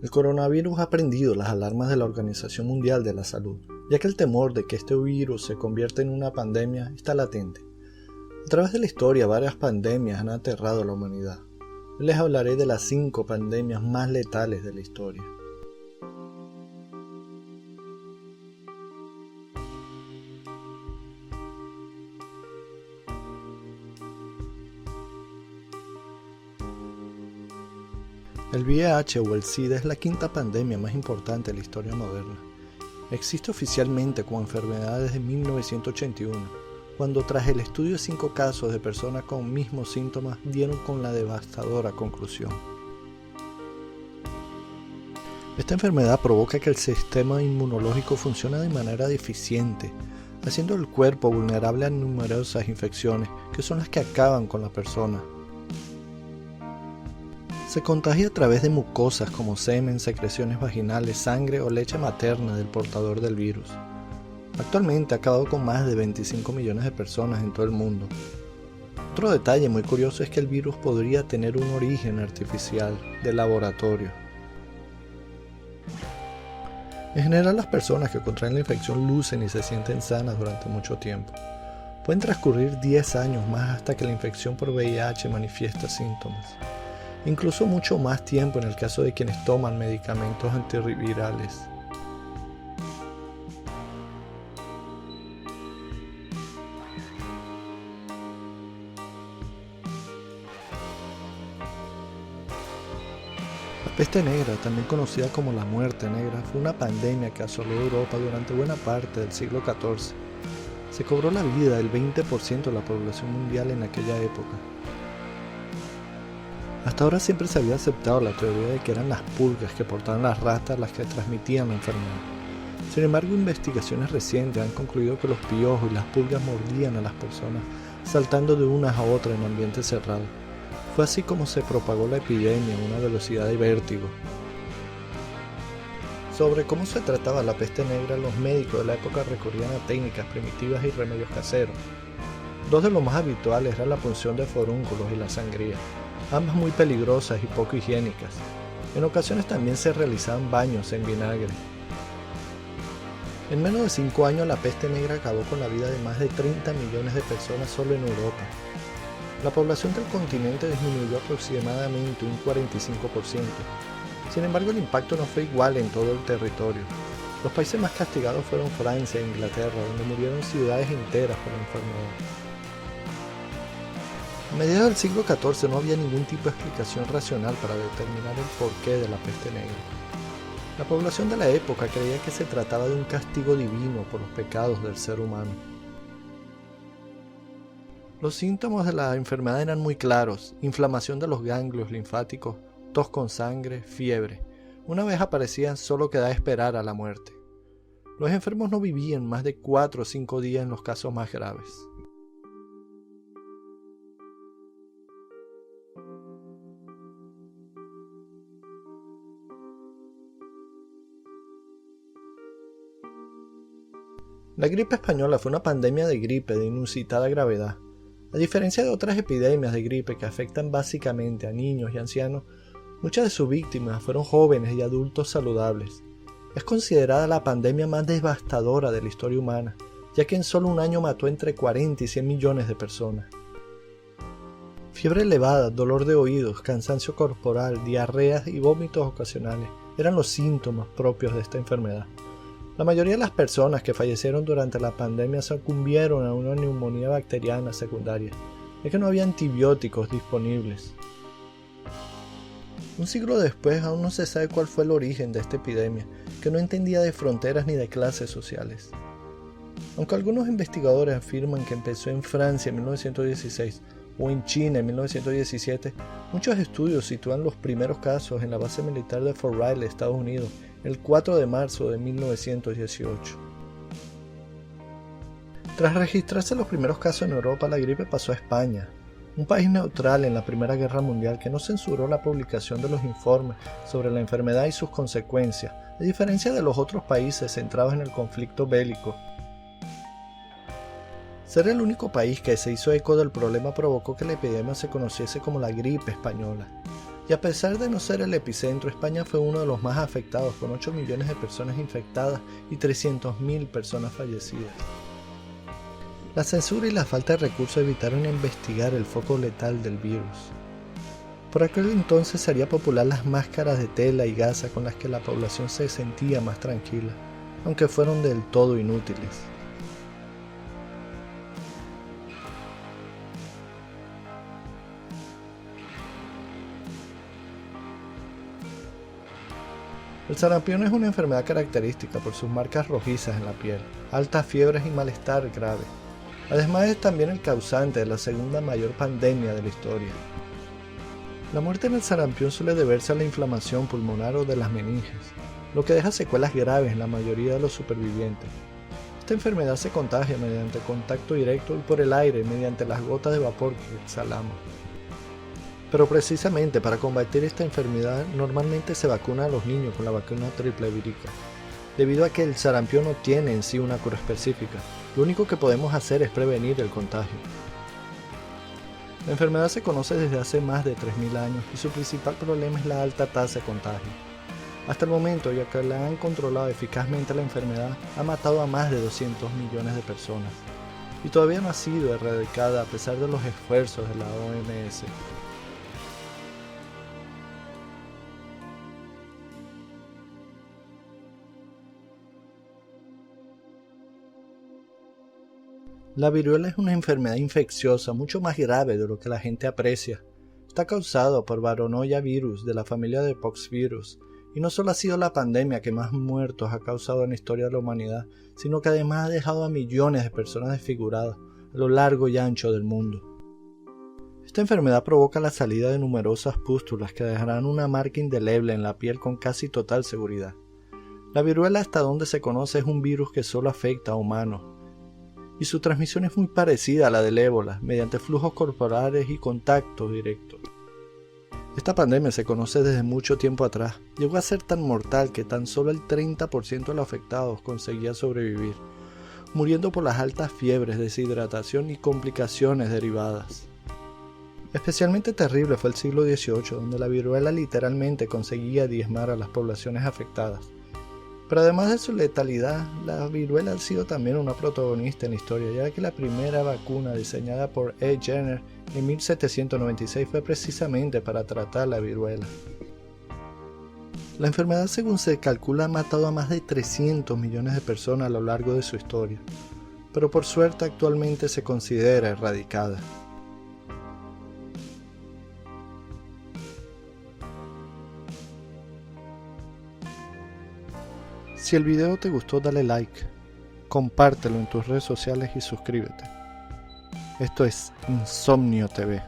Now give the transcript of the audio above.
El coronavirus ha prendido las alarmas de la Organización Mundial de la Salud, ya que el temor de que este virus se convierta en una pandemia está latente. A través de la historia, varias pandemias han aterrado a la humanidad. Hoy les hablaré de las 5 pandemias más letales de la historia. El VIH o el SIDA es la 5ª pandemia más importante de la historia moderna. Existe oficialmente como enfermedad desde 1981, cuando tras el estudio de 5 casos de personas con mismos síntomas dieron con la devastadora conclusión. Esta enfermedad provoca que el sistema inmunológico funcione de manera deficiente, haciendo el cuerpo vulnerable a numerosas infecciones que son las que acaban con la persona. Se contagia a través de mucosas como semen, secreciones vaginales, sangre o leche materna del portador del virus. Actualmente ha acabado con más de 25 millones de personas en todo el mundo. Otro detalle muy curioso es que el virus podría tener un origen artificial, de laboratorio. En general, las personas que contraen la infección lucen y se sienten sanas durante mucho tiempo. Pueden transcurrir 10 años más hasta que la infección por VIH manifiesta síntomas. Incluso mucho más tiempo en el caso de quienes toman medicamentos antirrevirales. La peste negra, también conocida como la muerte negra, fue una pandemia que asoló Europa durante buena parte del siglo XIV. Se cobró la vida del 20% de la población mundial en aquella época. Hasta ahora siempre se había aceptado la teoría de que eran las pulgas que portaban las ratas las que transmitían la enfermedad. Sin embargo, investigaciones recientes han concluido que los piojos y las pulgas mordían a las personas, saltando de unas a otras en ambientes cerrados. Fue así como se propagó la epidemia a una velocidad de vértigo. Sobre cómo se trataba la peste negra, los médicos de la época recurrían a técnicas primitivas y remedios caseros. 2 de los más habituales eran la punción de forúnculos y la sangría, ambas muy peligrosas y poco higiénicas. En ocasiones también se realizaban baños en vinagre. En menos de 5 años la peste negra acabó con la vida de más de 30 millones de personas solo en Europa. La población del continente disminuyó aproximadamente un 45%. Sin embargo, el impacto no fue igual en todo el territorio. Los países más castigados fueron Francia e Inglaterra, donde murieron ciudades enteras por la enfermedad. A mediados del siglo XIV no había ningún tipo de explicación racional para determinar el porqué de la peste negra. La población de la época creía que se trataba de un castigo divino por los pecados del ser humano. Los síntomas de la enfermedad eran muy claros: inflamación de los ganglios linfáticos, tos con sangre, fiebre. Una vez aparecían, solo quedaba esperar a la muerte. Los enfermos no vivían más de 4 o 5 días en los casos más graves. La gripe española fue una pandemia de gripe de inusitada gravedad. A diferencia de otras epidemias de gripe que afectan básicamente a niños y ancianos, muchas de sus víctimas fueron jóvenes y adultos saludables. Es considerada la pandemia más devastadora de la historia humana, ya que en solo un año mató entre 40 y 100 millones de personas. Fiebre elevada, dolor de oídos, cansancio corporal, diarreas y vómitos ocasionales eran los síntomas propios de esta enfermedad. La mayoría de las personas que fallecieron durante la pandemia sucumbieron a una neumonía bacteriana secundaria, ya que no había antibióticos disponibles. Un siglo después aún no se sabe cuál fue el origen de esta epidemia, que no entendía de fronteras ni de clases sociales. Aunque algunos investigadores afirman que empezó en Francia en 1916 o en China en 1917, muchos estudios sitúan los primeros casos en la base militar de Fort Riley, Estados Unidos, el 4 de marzo de 1918. Tras registrarse los primeros casos en Europa, la gripe pasó a España, un país neutral en la Primera Guerra Mundial que no censuró la publicación de los informes sobre la enfermedad y sus consecuencias, a diferencia de los otros países centrados en el conflicto bélico. Ser el único país que se hizo eco del problema provocó que la epidemia se conociese como la gripe española. Y a pesar de no ser el epicentro, España fue uno de los más afectados, con 8 millones de personas infectadas y 300.000 personas fallecidas. La censura y la falta de recursos evitaron investigar el foco letal del virus. Por aquel entonces se haría popular las máscaras de tela y gasa con las que la población se sentía más tranquila, aunque fueron del todo inútiles. El sarampión es una enfermedad característica por sus marcas rojizas en la piel, altas fiebres y malestar grave. Además es también el causante de la segunda mayor pandemia de la historia. La muerte en el sarampión suele deberse a la inflamación pulmonar o de las meninges, lo que deja secuelas graves en la mayoría de los supervivientes. Esta enfermedad se contagia mediante contacto directo y por el aire mediante las gotas de vapor que exhalamos. Pero precisamente para combatir esta enfermedad normalmente se vacuna a los niños con la vacuna triple vírica, debido a que el sarampión no tiene en sí una cura específica. Lo único que podemos hacer es prevenir el contagio. La enfermedad se conoce desde hace más de 3.000 años y su principal problema es la alta tasa de contagio. Hasta el momento, ya que la han controlado eficazmente la enfermedad, ha matado a más de 200 millones de personas y todavía no ha sido erradicada a pesar de los esfuerzos de la OMS. La viruela es una enfermedad infecciosa mucho más grave de lo que la gente aprecia. Está causada por Varronoia virus de la familia de Poxvirus, y no solo ha sido la pandemia que más muertos ha causado en la historia de la humanidad, sino que además ha dejado a millones de personas desfiguradas a lo largo y ancho del mundo. Esta enfermedad provoca la salida de numerosas pústulas que dejarán una marca indeleble en la piel con casi total seguridad. La viruela, hasta donde se conoce, es un virus que solo afecta a humanos, y su transmisión es muy parecida a la del ébola, mediante flujos corporales y contactos directos. Esta pandemia se conoce desde mucho tiempo atrás. Llegó a ser tan mortal que tan solo el 30% de los afectados conseguía sobrevivir, muriendo por las altas fiebres, deshidratación y complicaciones derivadas. Especialmente terrible fue el siglo XVIII, donde la viruela literalmente conseguía diezmar a las poblaciones afectadas. Pero además de su letalidad, la viruela ha sido también una protagonista en la historia, ya que la primera vacuna diseñada por E. Jenner en 1796 fue precisamente para tratar la viruela. La enfermedad, según se calcula, ha matado a más de 300 millones de personas a lo largo de su historia, pero por suerte actualmente se considera erradicada. Si el video te gustó, dale like, compártelo en tus redes sociales y suscríbete. Esto es Insomnio TV.